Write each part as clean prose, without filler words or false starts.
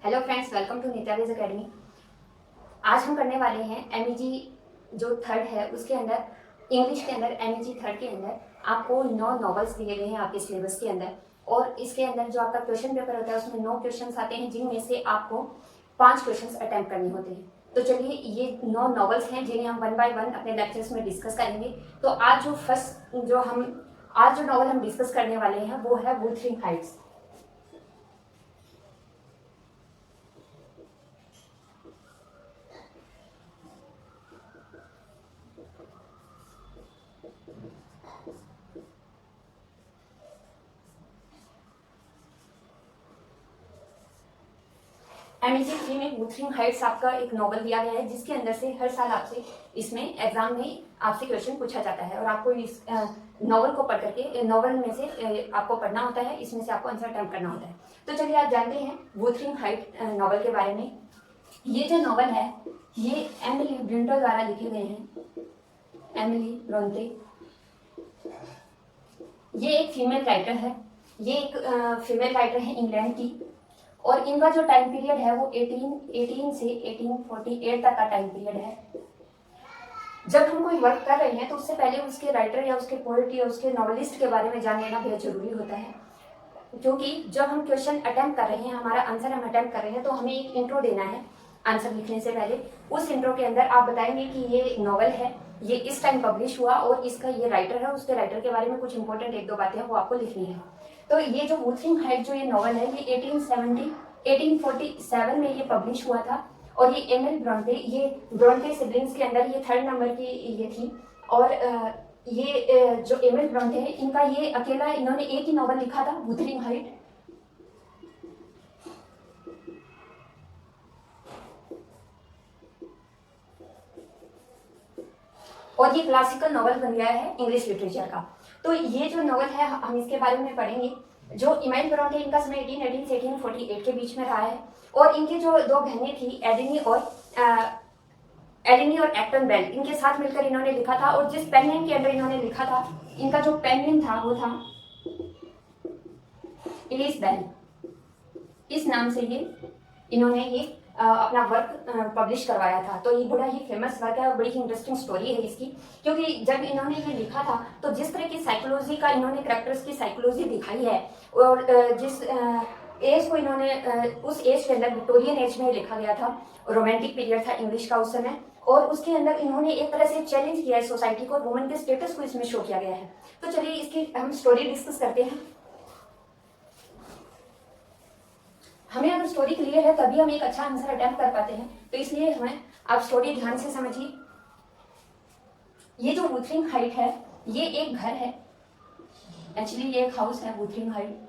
Hello friends, welcome to नीताविज academy. आज हम करने वाले हैं एमईजी जो थर्ड है उसके अंदर, इंग्लिश के अंदर एमईजी थर्ड के अंदर आपको 9 नॉवेल्स दिए गए हैं आपके सिलेबस के अंदर। और इसके अंदर जो आपका क्वेश्चन पेपर होता है उसमें 9 क्वेश्चन आते हैं, जिनमें से आपको 5 क्वेश्चन अटेम्प्ट करने होते हैं। तो चलिए, ये 9 नॉवेल्स हैं जिन्हें हम 1 बाय 1 अपने लेक्चर्स में डिस्कस करेंगे। तो आज जो नॉवल हम डिस्कस करने वाले हैं वो है वुथरिंग हाइट्स। एमईजी 3 में वुथरिंग हाइट्स आपका एक नॉवल दिया गया है, जिसके अंदर से हर साल आपसे इसमें एग्जाम में आपसे क्वेश्चन पूछा जाता है और आपको इस नॉवल को पढ़ करके नॉवल में से आपको पढ़ना होता है, इसमें से आपको आंसर अटेम्प्ट करना होता है। तो चलिए, आप जानते हैं वुथरिंग हाइट नॉवल के बारे में। ये जो नॉवल है ये एमिली ब्रोंटे द्वारा लिखे गए हैं। एमिली ब्रोंटे ये एक फीमेल राइटर है। ये एक फीमेल राइटर है इंग्लैंड की, और इनका जो टाइम पीरियड है वो 1818 से 1848 तक का टाइम पीरियड है। जब हम कोई वर्क कर रहे हैं तो उससे पहले उसके राइटर या उसके पोएट या उसके नॉवेलिस्ट के बारे में जान लेना बेहद जरूरी होता है, क्योंकि जब हम क्वेश्चन अटेम्प्ट कर रहे हैं, हमारा आंसर हम अटेम्प्ट कर रहे हैं, तो हमें एक इंट्रो देना है आंसर लिखने से पहले। उस इंट्रो के अंदर आप बताएंगे कि ये नॉवल है, ये इस टाइम पब्लिश हुआ और इसका ये राइटर है, उसके राइटर के बारे में कुछ इंपॉर्टेंट 1-2 बातें हैं वो आपको लिखनी है। तो ये जो वुथरिंग हाइट जो ये नॉवल है ये 1847 में ये पब्लिश हुआ था। और ये एमिली ब्रोंटे, ये ब्रोंटे सिबलिंग्स के अंदर ये 3rd नंबर की ये थी। और ये जो एमिली ब्रोंटे है, इनका ये अकेला इन्होंने एक ही नॉवल लिखा था, वुथरिंग हाइट। और ये क्लासिकल नॉवल बन गया है इंग्लिश लिटरेचर का। तो ये जो नॉवल है हम इसके बारे में पढ़ेंगे। जो इमेल ब्रोंटे, इनका समय 1818 से 1848 के बीच में रहा है। और इनकी जो 2 बहनें थी, एडिनी और एक्टन बेल, इनके साथ मिलकर इन्होंने लिखा था। और जिस पेन नेम के अंदर इन्होंने लिखा था, इनका जो पेन नेम था वो था एलिस बेल। इस नाम से ये इन्होंने ये अपना वर्क पब्लिश करवाया था। तो ये बड़ा ही फेमस वर्क है और बड़ी ही इंटरेस्टिंग स्टोरी है इसकी, क्योंकि जब इन्होंने ये लिखा था तो जिस तरह की साइकोलॉजी का इन्होंने कैरेक्टर्स की साइकोलॉजी दिखाई है, और जिस एज को इन्होंने उस एज के अंदर विक्टोरियन एज में लिखा गया था, रोमांटिक पीरियड था इंग्लिश का उस समय। और उसके अंदर इन्होंने एक तरह से चैलेंज किया है सोसाइटी को, वुमेन के स्टेटस को इसमें शो किया गया है। तो चलिए, इसकी हम स्टोरी डिस्कस करते हैं। हमें अगर स्टोरी क्लियर है तभी हम एक अच्छा आंसर अटेम्प्ट कर पाते हैं, तो इसलिए हमें आप स्टोरी ध्यान से समझिए। ये जो वुथरिंग हाइट है ये एक घर है, एक्चुअली ये एक हाउस है वुथरिंग हाइट,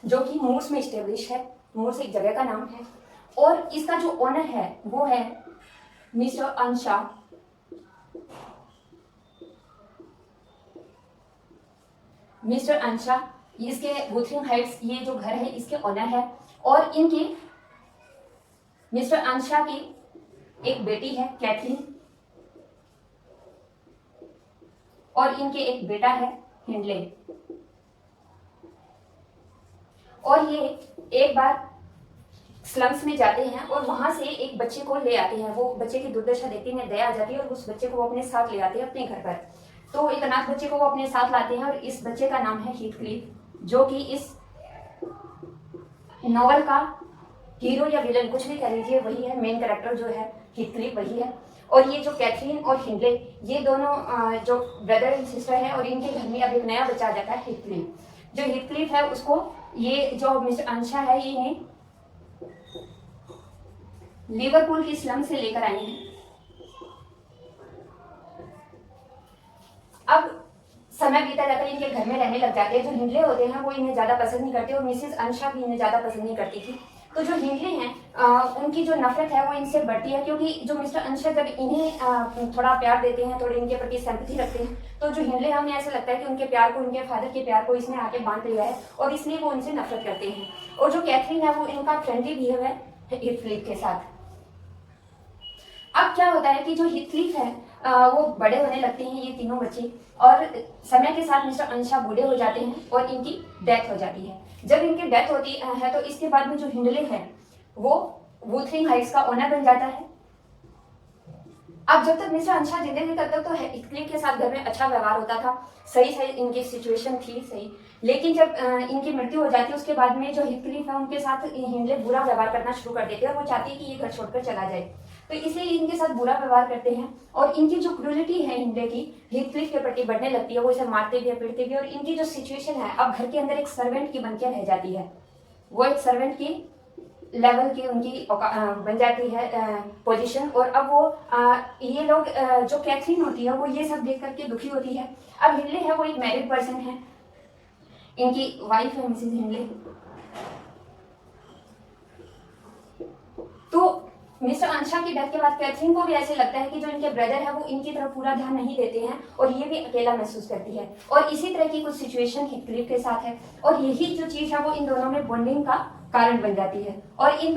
जो कि मूर्स में स्टेब्लिश है। मूर्स एक जगह का नाम है। और इसका जो ओनर है वो है मिस्टर अंशा। मिस्टर अंशा इसके वुथरिंग हाइट्स ये जो घर है इसके ओनर है। और इनके मिस्टर अंशा की एक बेटी है कैथरीन, और इनके एक बेटा है हिंडले। और ये एक बार स्लम्स में जाते हैं और वहां से एक बच्चे को ले आते हैं। वो बच्चे की दुर्दशा देखते हैं, दया आ जाती है और उस बच्चे को वो अपने साथ ले आते हैं अपने घर पर। तो एक अनाथ बच्चे को वो अपने साथ लाते हैं और इस बच्चे का नाम है हीथक्लिफ, जो कि इस नॉवल का हीरो या विलन कुछ भी कह लीजिए, वही है मेन कैरेक्टर जो है हीथक्लिफ, वही है। और ये जो कैथरीन और हिंडले, ये दोनों जो ब्रदर एंड सिस्टर है, और इनके घर में अब एक नया बच्चा आ जाता है हीथक्लिफ। जो हीथक्लिफ है उसको ये जो मिस्टर अंशा है ये इन्हें लिवरपूल की स्लम से लेकर आए हैं। अब समय बीता जाता है, इनके घर में रहने लग जाते हैं। जो हिंडले होते हैं वो इन्हें ज्यादा पसंद नहीं करते और मिसेस अंशा भी इन्हें ज्यादा पसंद नहीं करती थी। तो जो हिंडले हैं उनकी जो नफरत है वो इनसे बढ़ती है, क्योंकि जो मिस्टर अंशा जब इन्हें थोड़ा प्यार देते हैं, थोड़े इनके प्रति सिंपैथी रखते हैं, तो जो हिंडले हमें ऐसा लगता है कि उनके प्यार को, उनके फादर के प्यार को इसने आके बांध लिया है, और इसलिए वो उनसे नफरत करते हैं। और जो कैथरीन है वो इनका फ्रेंडली बिहेव है हीथक्लिफ के साथ। अब क्या होता है कि जो हिथक्लिफ है वो बड़े होने लगते हैं ये तीनों बच्चे, और समय के साथ मिस्टर अंशा बूढ़े हो जाते हैं और इनकी डेथ हो जाती है। जब इनकी डेथ होती है तो इसके बाद में जो हिंडले है वो वुथरिंग हाइट्स का ओनर बन जाता है। अब जब तक मिस्टर अंशा जिंदगी थे तब तक तो हिथक्लिफ के साथ घर में अच्छा व्यवहार होता था, सही सही इनकी सिचुएशन थी सही। लेकिन जब इनकी मृत्यु हो जाती है उसके बाद में जो हिथक्लिफ है उनके साथ हिंडले बुरा व्यवहार करना शुरू कर देते हैं और वो चाहती है कि ये घर छोड़कर चला जाए, तो इसलिए इनके साथ बुरा व्यवहार करते हैं। और इनकी जो क्रूरलिटी है हिंडले की हिथक्लिफ के प्रति बढ़ने लगती है, वो इसे मारते भी है पीटते भी, और इनकी जो सिचुएशन है अब घर के अंदर एक सर्वेंट की बनकर रह जाती है, वो एक सर्वेंट की लेवल की उनकी बन जाती है पोजीशन। और अब वो ये लोग जो कैथरीन होती है वो ये सब देख करके दुखी होती है। अब हिंडले है वो एक मैरिड पर्सन है, इनकी वाइफ है मिसेस हिंडले। तो मिस्टर अंशा की डेथ के बाद कैथरीन को भी ऐसे लगता है कि जो इनके ब्रदर है वो इनकी तरफ पूरा ध्यान नहीं देते हैं और ये भी अकेला महसूस करती है, और इसी तरह की कुछ सिचुएशन हिथक्लिफ के साथ है। और यही जो चीज है वो इन दोनों में बॉन्डिंग का कारण बन जाती है, और ये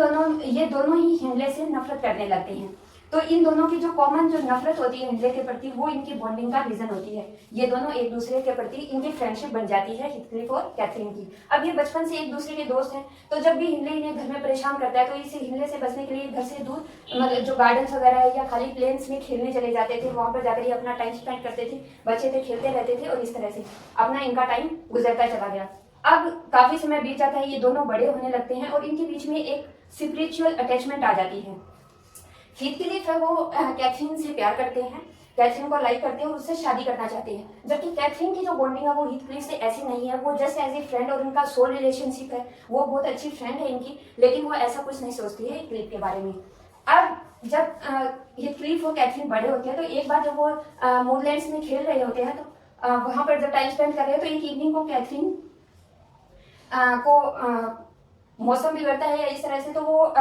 दोनों ही हिंडले से नफरत करने लगते हैं। तो इन दोनों की जो कॉमन जो नफरत होती है हिंडले के प्रति वो इनकी बॉन्डिंग का रीजन होती है। ये दोनों एक दूसरे के प्रति इनकी फ्रेंडशिप बन जाती है हिथक्लिफ और कैथरीन की। अब ये बचपन से एक दूसरे के दोस्त हैं, तो जब भी हिंडले इन्हें घर में परेशान करता है तो इसे हिंडले से बचने के लिए घर से दूर मतलब जो गार्डन वगैरह है या खाली प्लेन्स में खेलने चले जाते थे, वहां पर जाकर ये अपना टाइम स्पेंड करते थे, बच्चे थे खेलते रहते थे, और इस तरह से अपना इनका टाइम गुजरता चला गया। अब काफी समय बीत जाता है, ये दोनों बड़े होने लगते हैं और इनके बीच में एक स्पिरिचुअल अटैचमेंट आ जाती है। हिथक्लिफ है वो कैथरीन से प्यार करते हैं, कैथरीन को लाइक करते हैं और उससे शादी करना चाहते हैं, जबकि कैथरीन की जो बॉन्डिंग है वो हिथक्लिफ से ऐसी नहीं है, वो जस्ट एज ए फ्रेंड और उनका सोल रिलेशनशिप है, वो बहुत अच्छी फ्रेंड है इनकी, लेकिन वो ऐसा कुछ नहीं सोचती है हिथक्लिफ के बारे में। अब जब हिथक्लिफ और कैथरीन बड़े होते हैं तो एक बार जब वो मूनलैंड्स में खेल रहे होते हैं तो वहां पर जब टाइम स्पेंड कर रहे हैं तो एक इवनिंग को कैथरीन को मौसम बिगड़ता है या इस तरह से, तो वो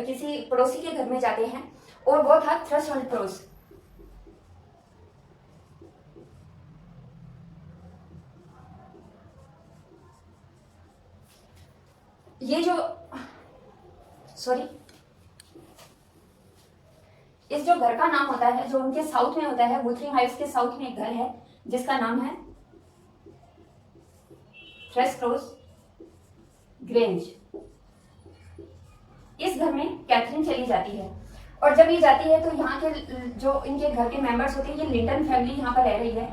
किसी पड़ोसी के घर में जाते हैं और वो था थ्रेशोल्ड पड़ोस। ये जो सॉरी इस जो घर का नाम होता है जो उनके साउथ में होता है, वुथरिंग हाइट्स के साउथ में एक घर है जिसका नाम है थ्रेशक्रोस ग्रेंज। इस घर में कैथरीन चली जाती है, और जब ये जाती है तो यहाँ के जो इनके घर के मेंबर्स होते हैं, ये लिंटन फैमिली यहाँ पर रह रही है,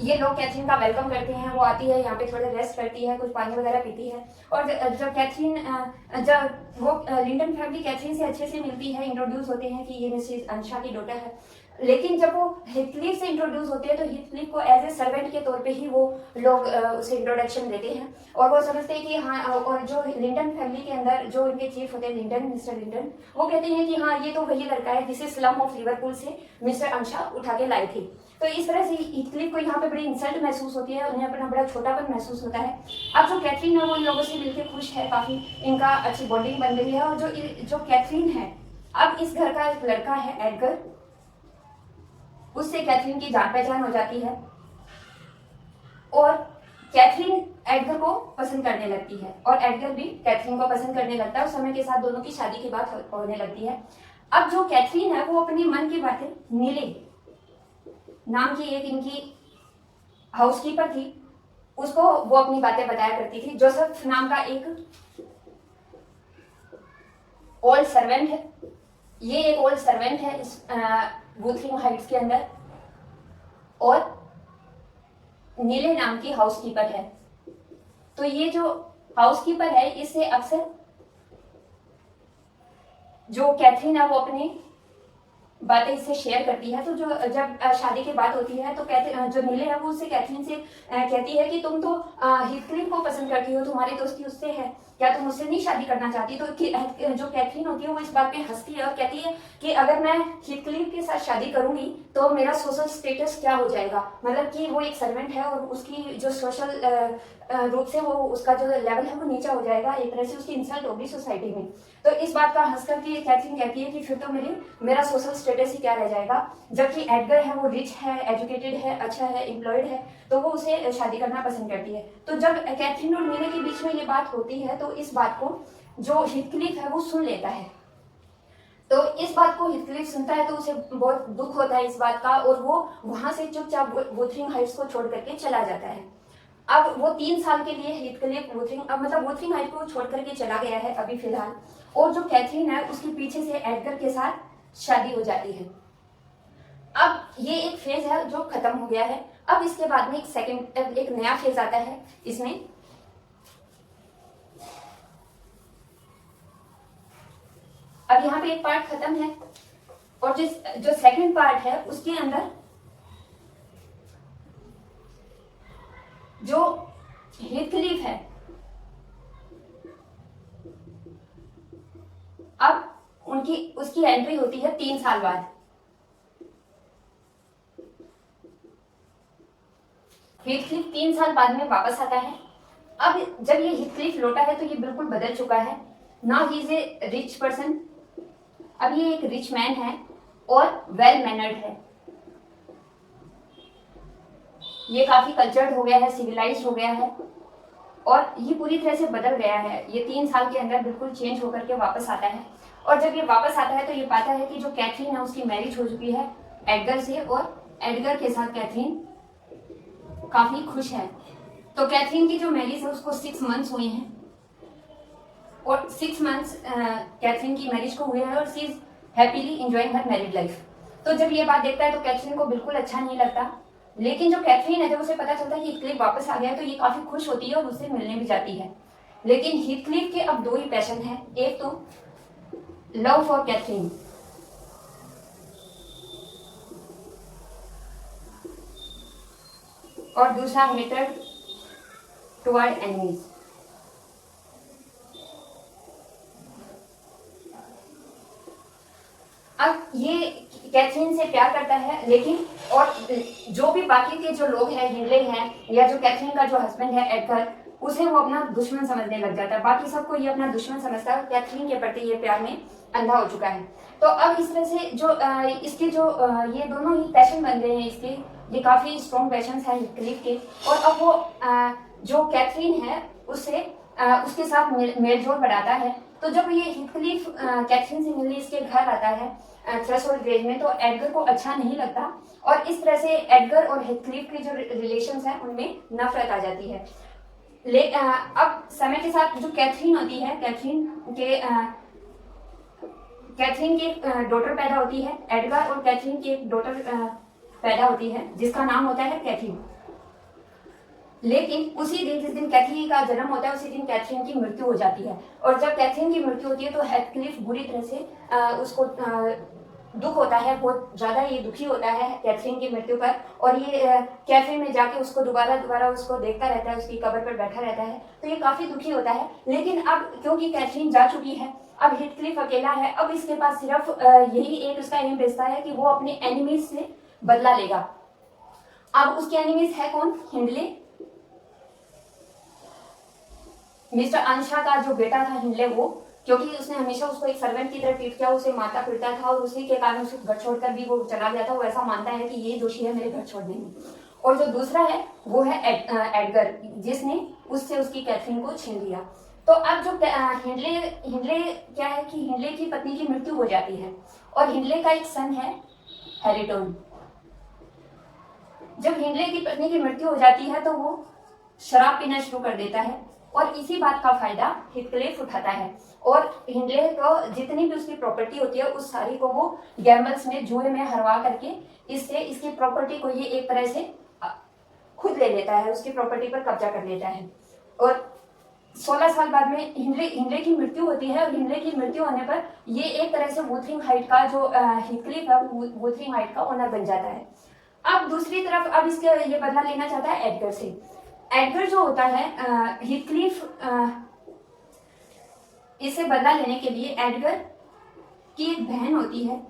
ये लोग कैथरीन का वेलकम करते हैं, वो आती है यहाँ पे थोड़े रेस्ट करती है, कुछ पानी वगैरह पीती है, और जब कैथरीन जब वो लिंटन फैमिली कैथरीन से अच्छे से मिलती है, इंट्रोड्यूस होते हैं कि ये मिसेस अंशा की डॉटर है, लेकिन जब वो हिथक्लिफ से इंट्रोड्यूस होते हैं तो हिथक्लिफ को एज ए सर्वेंट के तौर पे ही वो लोग उसे इंट्रोडक्शन देते हैं, और वो समझते हैं कि हाँ, और जो लिंटन फैमिली के अंदर जो इनके चीफ होते हैं लिंटन, मिस्टर लिंटन, वो कहते हैं कि हाँ ये तो वही लड़का है जिसे स्लम ऑफ लिवरपूल से मिस्टर अंशा उठा के लाई थी। तो इस तरह से हिथक्लिफ को यहाँ पे बड़ी इंसल्ट महसूस होती है, उन्हें अपना बड़ा छोटापन महसूस होता है। अब जो कैथरीन है वो इन लोगों से मिलकर खुश है, काफी इनका अच्छी बॉन्डिंग बन गई है, और जो कैथरीन है, अब इस घर का एक लड़का है एडगर, उससे कैथरीन की जान पहचान हो जाती है और कैथरीन एडगर को पसंद करने लगती है और एडगर भी कैथरीन को पसंद करने लगता है, और समय के साथ दोनों की शादी की बात होने लगती है। अब जो कैथरीन है वो अपनी मन की बातें नीले नाम की एक इनकी हाउसकीपर थी, उसको वो अपनी बातें बताया करती थी। जोसेफ नाम का एक ओल्ड सर्वेंट है, ये एक ओल्ड सर्वेंट है इस वुथरिंग हाइट्स के अंदर, और नीले नाम की हाउसकीपर है। तो ये जो हाउसकीपर है इससे अक्सर जो कैथरीन है वो अपनी बातें इससे शेयर करती है। तो जो जब शादी की बात होती है तो जो नीले है वो उससे कैथरीन से कहती है कि तुम तो हिथक्लिफ को पसंद करती हो, तुम्हारी दोस्ती उससे है, क्या तुम उससे नहीं शादी करना चाहती? तो जो कैथरीन होती है वो इस बात पे हंसती है और कहती है कि अगर मैं हिथक्लिफ के साथ शादी करूंगी तो मेरा सोशल स्टेटस क्या हो जाएगा, मतलब कि वो एक सर्वेंट है और उसकी जो सोशल रूप से वो उसका जो लेवल है वो नीचा हो जाएगा, एक तरह से उसकी इंसल्ट होगी सोसाइटी में। तो इस बात का हंस करके कैथरीन कहती है कि फिर तो मेरा सोशल स्टेटस ही क्या रह जाएगा, जबकि एडगर है वो रिच है, एजुकेटेड है, अच्छा है, एम्प्लॉयड है, तो वो उसे शादी करना पसंद करती है। तो जब कैथरीन और नीले के बीच में ये बात होती है तो इस बात को जो हिथक्लिफ है वो सुन लेता है। तो इस बात को हिथक्लिफ सुनता है तो उसे बहुत दुख होता है इस बात का, और वो वहां से चुपचाप वुथरिंग हाइट्स को छोड़ करके चला जाता है। अब वो 3 साल के लिए हिथक्लिफ वुथरिंग हाइट को छोड़ करके चला गया है अभी फिलहाल, और जो कैथरीन है उसके पीछे से एडगर के साथ शादी हो जाती है। अब ये एक फेज है जो खत्म हो गया है। अब इसके बाद में एक नया फेज आता है इसमें। अब यहाँ पे एक पार्ट खत्म है, और जो सेकंड पार्ट है उसके अंदर जो हिथक्लिफ है, अब उसकी एंट्री होती है 3 साल बाद। हिथक्लिफ 3 साल बाद में वापस आता है। अब जब ये हिथक्लिफ लौटा है तो ये बिल्कुल बदल चुका है। Now he is a rich person. अब ये एक रिच मैन है और वेल मैनर्ड है। ये काफी कल्चर्ड हो गया है, सिविलाइज्ड हो गया है, और ये पूरी तरह से बदल गया है। ये 3 साल के अंदर बिल्कुल चेंज होकर के वापस आता है। और जब ये वापस आता है तो ये पाता है कि जो कैथरीन है उसकी मैरिज हो चुकी है एडगर से, और एडगर के साथ कैथरीन काफी खुश है। तो कैथरीन की जो मैरिज है उसको 6 मंथ्स हुए हैं, और 6 मंथ्स कैथरीन की मैरिज को हुए हैं, और she is happily enjoying her married life. तो जब ये बात देखता है तो कैथरीन को बिल्कुल अच्छा नहीं लगता। लेकिन जो कैथरीन है, जब उसे पता चलता है कि हिथक्लिफ वापस आ गया है तो ये काफी खुश होती है और उससे मिलने भी जाती है। लेकिन हिथक्लिफ के अब 2 ही पैशन है, एक तो लव फॉर कैथरीन, और दूसरा हेटेड टुवर्ड एनिमीज। अब ये कैथरीन से प्यार करता है, लेकिन और जो भी बाकी के जो लोग हैं, हिंडले हैं, या जो कैथरीन का जो हस्बैंड है एडगर, उसे वो अपना दुश्मन समझने लग जाता है। बाकी सबको ये अपना दुश्मन समझता है। कैथरीन के प्रति ये प्यार में अंधा हो चुका है। तो अब इस तरह से इसके ये दोनों ही पैशन बन गए हैं इसके। ये काफी स्ट्रॉन्ग पैशन है हिथक्लिफ के। और अब वो जो कैथरीन है उसके साथ मेलजोल बढ़ाता है। तो जब ये हिथक्लिफ कैथरीन से मिलने इसके घर आता है थ्रेशोल्ड ग्रेज में, तो एडगर को अच्छा नहीं लगता, और इस तरह से एडगर और हिथक्लिफ के जो रिलेशंस हैं उनमें नफरत आ जाती है। अब समय के साथ जो कैथरीन होती है, कैथरीन की डॉटर पैदा होती है। एडगर और कैथरीन की एक डॉटर पैदा होती है जिसका नाम होता है कैथी। लेकिन उसी दिन जिस दिन कैथी का जन्म होता है उसी दिन कैथरीन की मृत्यु हो जाती है। और जब कैथरीन की मृत्यु होती है तो हिथक्लिफ बुरी तरह से उसको दुख होता है, बहुत ज्यादा ये दुखी होता है कैथरीन की मृत्यु पर। और ये कैफे में जाके उसको दोबारा उसको देखता रहता है, उसकी कब्र पर बैठा रहता है, तो ये काफी दुखी होता है। लेकिन अब क्योंकि कैथरीन जा चुकी है, अब हिथक्लिफ अकेला है। अब इसके पास सिर्फ यही एक उसका एम बचता है कि वो अपने एनिमीज से बदला लेगा। अब उसके एनिमीज है कौन? हिंडले। मिस्टर अंशा का जो बेटा था हिंडले, वो क्योंकि उसने हमेशा उसको एक सर्वेंट की तरह ट्रीट किया, उसे मारता पीटता था, और उसी के कारण उसे घर छोड़कर भी वो चला गया था। वो ऐसा मानता है कि ये दोषी है मेरे घर छोड़ने में। और जो दूसरा है वो है एडगर, जिसने उससे उसकी कैथरीन को छीन लिया। तो अब जो हिंडले क्या है कि हिंडले की पत्नी की मृत्यु हो जाती है, और हिंडले का एक सन है हैरिटन। जब हिंडले की पत्नी की मृत्यु हो जाती है तो वो शराब पीना शुरू कर देता है, और इसी बात का फायदा हिथक्लिफ उठाता है। और हिंडले को जितनी भी उसकी प्रॉपर्टी होती है उस सारी को वो गैम्बल्स में, जुए में हरवा करके इसकी प्रॉपर्टी को ये एक तरह से खुद ले लेता है, उसकी प्रॉपर्टी पर कब्जा कर लेता है। और 16 साल बाद में हिंडले की मृत्यु होती है, और हिंडले की मृत्यु होने पर ये एक तरह से वुथरिंग हाइट का जो हिथक्लिफ है वुथरिंग हाइट का ओनर बन जाता है। अब दूसरी तरफ अब इसके ये बदला लेना चाहता है एडगर से। एडगर जो होता है हिथक्लिफ इसे बदला लेने के लिए एडगर की एक बहन होती है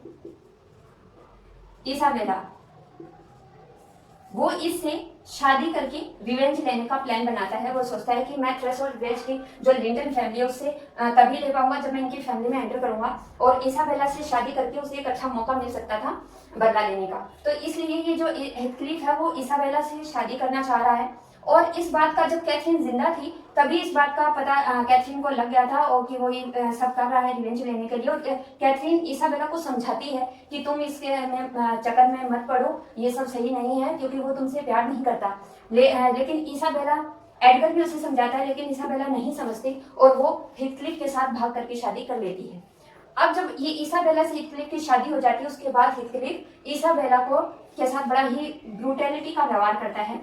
इसाबेला, वो इससे शादी करके रिवेंज लेने का प्लान बनाता है। वो सोचता है कि मैं थ्रेशोल्ड ग्रेज की जो लिंटन फैमिली है उससे तभी ले पाऊंगा जब मैं इनकी फैमिली में एंटर करूंगा, और इसाबेला से शादी करके उसे एक अच्छा मौका मिल सकता था बदला लेने का। तो इसलिए ये जो हिथक्लिफ है वो इसाबेला से शादी करना चाह रहा है, और इस बात का जब कैथरीन जिंदा थी तभी इस बात का पता कैथरीन को लग गया था और कि वो ये सब कर रहा है रिवेंज लेने के लिए। और कैथरीन इसाबेला को समझाती है कि तुम इसके चक्कर में मत पड़ो, ये सब सही नहीं है, क्योंकि वो तुमसे प्यार नहीं करता। लेकिन इसाबेला, एडगर भी उसे समझाता है, लेकिन इसाबेला नहीं समझती और वो हिथक्लिफ के साथ भाग करके शादी कर लेती है। अब जब ये इसाबेला से हिथक्लिफ की शादी हो जाती है, उसके बाद हिथक्लिफ इसाबेला को के साथ बड़ा ही ब्रूटैलिटी का व्यवहार करता है,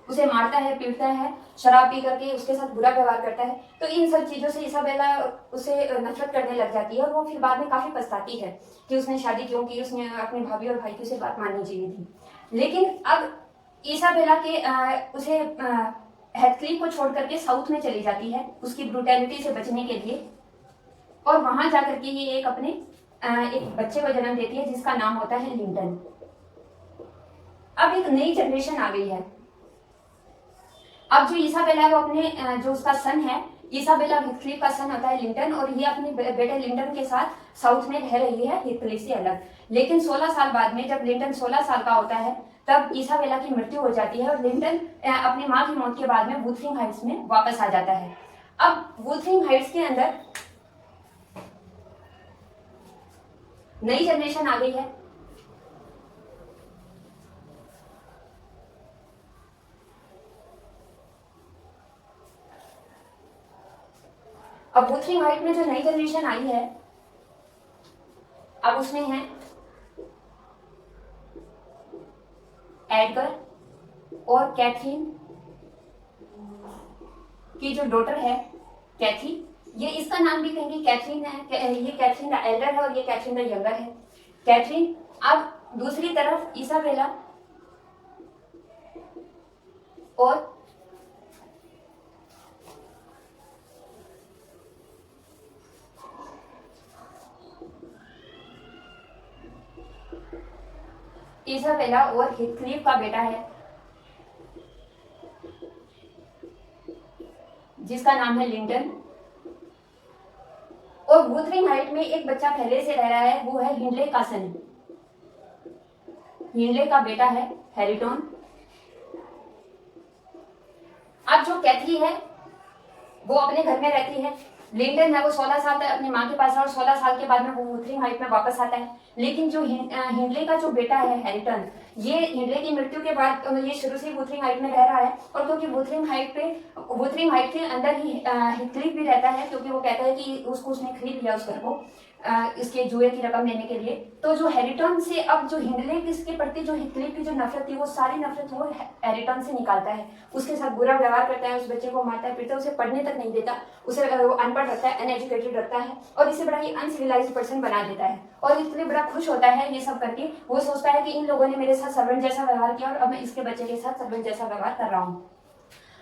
उसे मारता है, पीटता है, शराब पी करके उसके साथ बुरा व्यवहार करता है। तो इन सब चीजों से इसाबेला उसे नफरत करने लग जाती है और वो फिर बाद में काफी पछताती है कि उसने शादी क्यों की, उसने अपने भाभी और भाई की उसे बात माननी चाहिए थी। लेकिन अब इसाबेला के उसे हेथक्लिफ को छोड़ करके साउथ में चली जाती है उसकी ब्रूटैलिटी से बचने के लिए, और वहां जाकर के ये एक अपने एक बच्चे को जन्म देती है जिसका नाम होता है लिंटन। अब एक नई जनरेशन आ गई है। अब जो इसाबेला है वो अपने जो उसका सन है, इसाबेला हिथक्लिफ का सन होता है लिंटन, और ये अपने बेटे लिंटन के साथ साउथ में रह रही है हिथक्लिफ से अलग। लेकिन 16 साल बाद में, जब लिंटन 16 साल का होता है, तब इसाबेला की मृत्यु हो जाती है और लिंटन अपनी माँ की मौत के बाद में वुथरिंग हाइट्स में वापस आ जाता है। अब वुथरिंग हाइट्स के अंदर नई जनरेशन आ गई है। अब वुथरिंग हाइट में जो नई जनरेशन आई है, अब उसमें है एडगर और कैथरीन की जो डॉटर है कैथी, ये इसका नाम भी कहेंगे कैथरीन है, ये कैथरीन द एल्डर है और ये कैथरीन द यंगर है। कैथरीन, अब दूसरी तरफ इसाबेला और इसाबेला और हिथक्लिफ का बेटा है जिसका नाम है लिंटन। और वुथरिंग हाइट में एक बच्चा पहले से रह रहा है, वो है हिंडले का सन, हिंडले का बेटा है हैरिटन। अब जो कैथी है वो अपने घर में रहती है, लिंटन है वो 16 साल तक अपनी माँ के पास है और 16 साल के बाद में वो वुथरिंग हाइट में वापस आता है। लेकिन जो हिंडले का जो बेटा है हैरिटन, ये हिंडले की मृत्यु के बाद ये शुरू से वुथरिंग हाइट में रह रहा है, और क्योंकि वुथरिंग हाइट के अंदर ही हिथक्लिफ भी रहता है, क्योंकि वो कहता है कि उसने खरीद लिया उस घर को इसके जुए की रकम देने के लिए। तो जो हैरिटन से अब जो हिंडले के प्रति जो हिथक्लिफ की जो नफरत थी, वो सारी नफरत वो हैरिटन से निकालता है, उसके साथ बुरा व्यवहार करता है, उस बच्चे को मारता है, पीटता है, उसे पढ़ने तक नहीं देता, उसे अनपढ़ रखता है, अनएजुकेटेड रखता है और इसे बड़ा ही अनसिविलाइज्ड पर्सन बना देता है। और इसलिए बड़ा खुश होता है ये सब करके, वो सोचता है कि इन लोगों ने मेरे साथ सर्वेंट जैसा व्यवहार किया और अब मैं इसके बच्चे के साथ सर्वेंट जैसा व्यवहार कर रहा हूँ।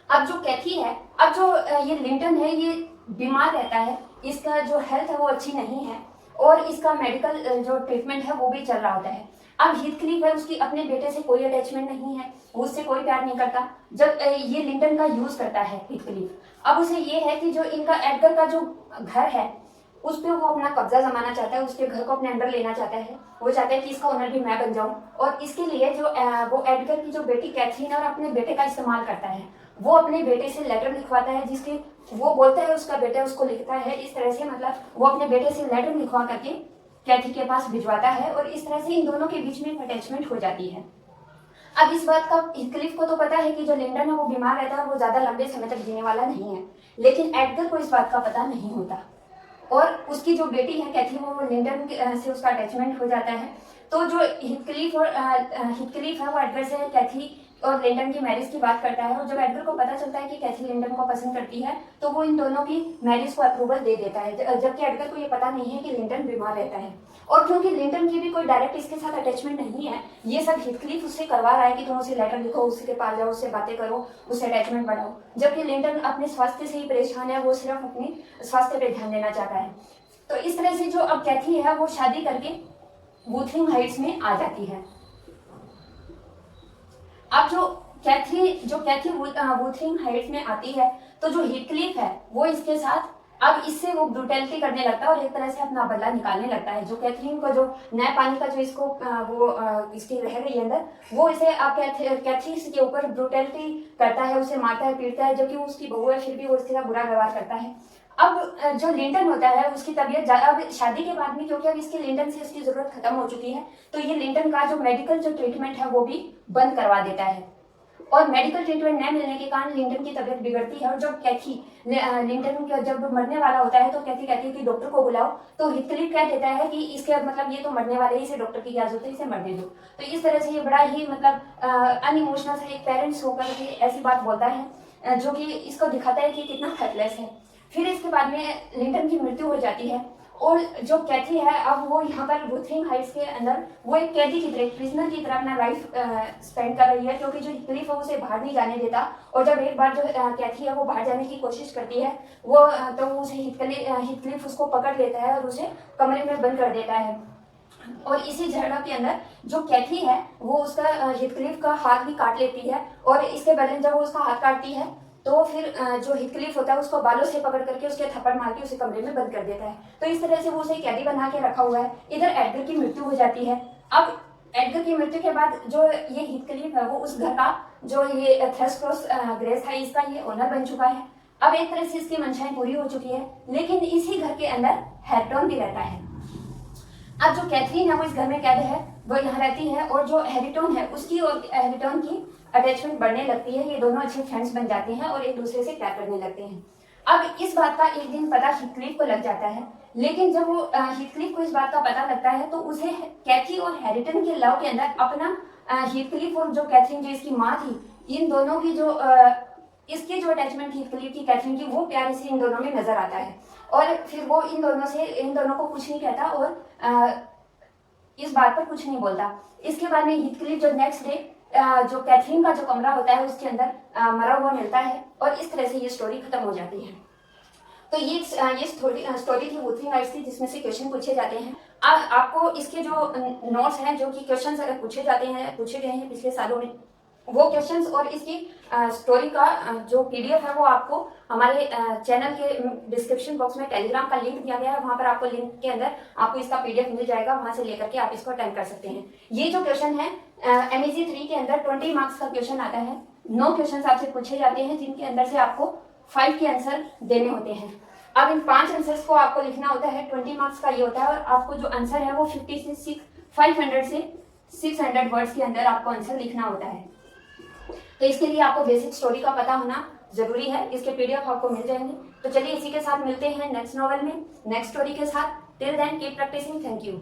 अब जो कैथी है, अब जो ये लिंटन है, ये बीमार रहता है, इसका जो हेल्थ है वो अच्छी नहीं है और इसका मेडिकल जो ट्रीटमेंट है वो भी चल रहा होता है। अब हिथक्लिफ है, उसकी अपने बेटे से कोई अटैचमेंट नहीं है, वो उससे कोई प्यार नहीं करता। जब ये लिंटन का यूज करता है हिथक्लिफ, अब उसे ये है कि जो इनका एडगर का जो घर है उस पर वो अपना कब्जा जमाना चाहता है, उसके घर को अपने अंडर लेना चाहता है, वो चाहता है कि इसका ओनर भी मैं बन जाऊं। और इसके लिए जो वो एडगर की जो बेटी कैथरीन और अपने बेटे का इस्तेमाल करता है, वो अपने बेटे से लेटर लिखवाता है, जिसके वो बोलता है उसका बेटा उसको लिखता है, इस तरह से मतलब वो अपने बेटे से लेटर लिखवा करके कैथी के पास भिजवाता है और इस तरह से इन दोनों के बीच में अटैचमेंट हो जाती है। अब इस बात का हिथक्लिफ को तो पता है कि जो लिंडन है वो बीमार रहता है और वो ज्यादा लंबे समय तक जीने वाला नहीं है, लेकिन एडगर को इस बात का पता नहीं होता और उसकी जो बेटी है कैथी, वो लिंडन से उसका अटैचमेंट हो जाता है। तो जो हिथक्लिफ है वो एडगर से कैथी और लिंडन की मैरिज की बात करता है और जब एडगर को पता चलता है कि कैथी लिंडन को पसंद करती है तो वो इन दोनों की मैरिज को अप्रूवल दे देता है, जबकि एडगर को ये पता नहीं है कि लिंडन बीमार रहता है। और क्योंकि लिंडन की भी कोई डायरेक्ट इसके साथ अटैचमेंट नहीं है, ये सब हिथक्लिफ उससे करवा रहा है कि तुम उसे लेटर लिखो, उसके पास जाओ, उससे बातें करो, उससे अटैचमेंट बढ़ाओ, जबकि लिंडन अपने स्वास्थ्य से ही परेशान है, वो सिर्फ अपने स्वास्थ्य पे ध्यान देना चाहता है। तो इस तरह से जो अब कैथी है वो शादी करके वुथरिंग हाइट्स में आ जाती है। अब जो कैथी वुथरिंग हाइट्स में आती है तो जो हिथक्लिफ है वो इसके साथ अब इससे वो ब्रूटैलिटी करने लगता है और एक तरह से अपना बदला निकालने लगता है। जो कैथरीन को जो नया पानी का जो इसको इसकी रह गई अंदर, वो इसे अब कैथरीन के ऊपर ब्रूटैलिटी करता है, उसे मारता है, पीटता है, जो कि उसकी बहू है फिर भी वो उसके साथ बुरा व्यवहार करता है। अब जो लिंटन होता है उसकी तबीयत अब शादी के बाद में, क्योंकि अब इसके लिंटन से इसकी जरूरत खत्म हो चुकी है, तो ये लिंटन का जो मेडिकल जो ट्रीटमेंट है वो भी बंद करवा देता है। और मेडिकल ट्रीटमेंट न मिलने के कारण लिंटन की तबीयत बिगड़ती है। और जब कैथी लिंटन जब मरने वाला होता है तो कैथी कहती है कि डॉक्टर को बुलाओ, तो हिथक्लिफ कह देता है कि इसके मतलब ये तो मरने वाले ही, इसे डॉक्टर की क्या जरूरत है, इसे मरने दो। तो इस तरह से ये बड़ा ही मतलब अनइमोशनल से एक पेरेंट्स होकर के ऐसी बात बोलता है, जो कि इसको दिखाता है कि कितना हेल्पलेस है। फिर इसके बाद में लिंटन की मृत्यु हो जाती है और जो कैथी है अब वो यहाँ पर वुथरिंग हाइट्स के अंदर वो एक कैदी की तरह, प्रिजनर की तरह अपना लाइफ स्पेंड कर रही है, क्योंकि जो हिथक्लिफ है उसे बाहर नहीं जाने देता। और जब एक बार जो कैथी है वो बाहर जाने की कोशिश करती है वो तो उसे हिथक्लिफ उसको पकड़ लेता है और उसे कमरे में बंद कर देता है। और इसी झगड़ा के अंदर जो कैथी है वो उसका हिथक्लिफ का हाथ भी काट लेती है। और इसके बदले जब वो उसका हाथ काटती है तो फिर जो हिथक्लिफ होता है उसको बालों से पकड़ करके उसके थप्पड़ मार के उसे कमरे में बंद कर देता है। तो इस तरह से वो उसे कैदी बना के रखा हुआ है। इधर एडगर की मृत्यु हो जाती है। अब एडगर की मृत्यु के बाद जो ये हिथक्लिफ है वो उस घर का जो ये थ्रस्क्रॉस ग्रेस था इसका ये ओनर बन चुका है। अब एक तरह से इसकी मंशाएं पूरी हो चुकी है, लेकिन इसी घर के अंदर हैरिटन भी रहता है। अब जो कैथरीन है वो इस घर में कैद है, वो यहाँ रहती है और जो हैरिटन है उसकी और हैरिटन की अटैचमेंट बढ़ने लगती है। ये दोनों अच्छे फ्रेंड्स बन जाते हैं और एक दूसरे से प्यार करने लगते हैं। अब इस बात का एक दिन पता हिथक्लिफ को लग जाता है, लेकिन जब वो हिथक्लिफ को इस बात का पता लगता है तो उसे कैथी और हैरिटन के लव के अंदर अपना हिथक्लिफ और जो कैथरीन जो इसकी माँ थी, इन दोनों की जो इसकी जो अटैचमेंट हिथक्लिफ की कैथरीन की, वो प्यार इसे इन दोनों में नजर आता है। और फिर वो इन दोनों को कुछ नहीं कहता और इस बात पर कुछ नहीं बोलता। इसके बाद में हिथक्लिफ जो नेक्स्ट डे जो कैथरीन का जो कमरा होता है उसके अंदर मरा हुआ मिलता है और इस तरह से ये स्टोरी खत्म हो जाती है। तो ये स्टोरी थी वुथरिंग हाइट्स की, जिसमें से क्वेश्चन पूछे जाते हैं। आपको इसके जो नोट्स हैं जो कि क्वेश्चन पूछे गए हैं पिछले सालों में, वो क्वेश्चंस और इसकी स्टोरी का जो पीडीएफ है वो आपको हमारे चैनल के डिस्क्रिप्शन बॉक्स में टेलीग्राम का लिंक दिया गया है। वहां पर आपको लिंक के अंदर आपको इसका पीडीएफ मिल जाएगा, वहां से लेकर के आप इसको अटेंड कर सकते हैं। ये जो क्वेश्चन है MEG 3 के अंदर 20 मार्क्स का क्वेश्चन आता है। 9 क्वेश्चन आपसे पूछे जाते हैं जिनके अंदर से आपको 5 के आंसर देने होते हैं। अब इन 5 आंसर्स को आपको लिखना होता है। 20 मार्क्स का ये होता है और आपको जो आंसर है वो 500 से 600 वर्ड्स के अंदर आपको आंसर लिखना होता है। तो इसके लिए आपको बेसिक स्टोरी का पता होना जरूरी है। इसके पीडीएफ आपको मिल जाएंगे। तो चलिए इसी के साथ मिलते हैं नेक्स्ट नॉवल में नेक्स्ट स्टोरी के साथ। Till then keep practicing. Thank you.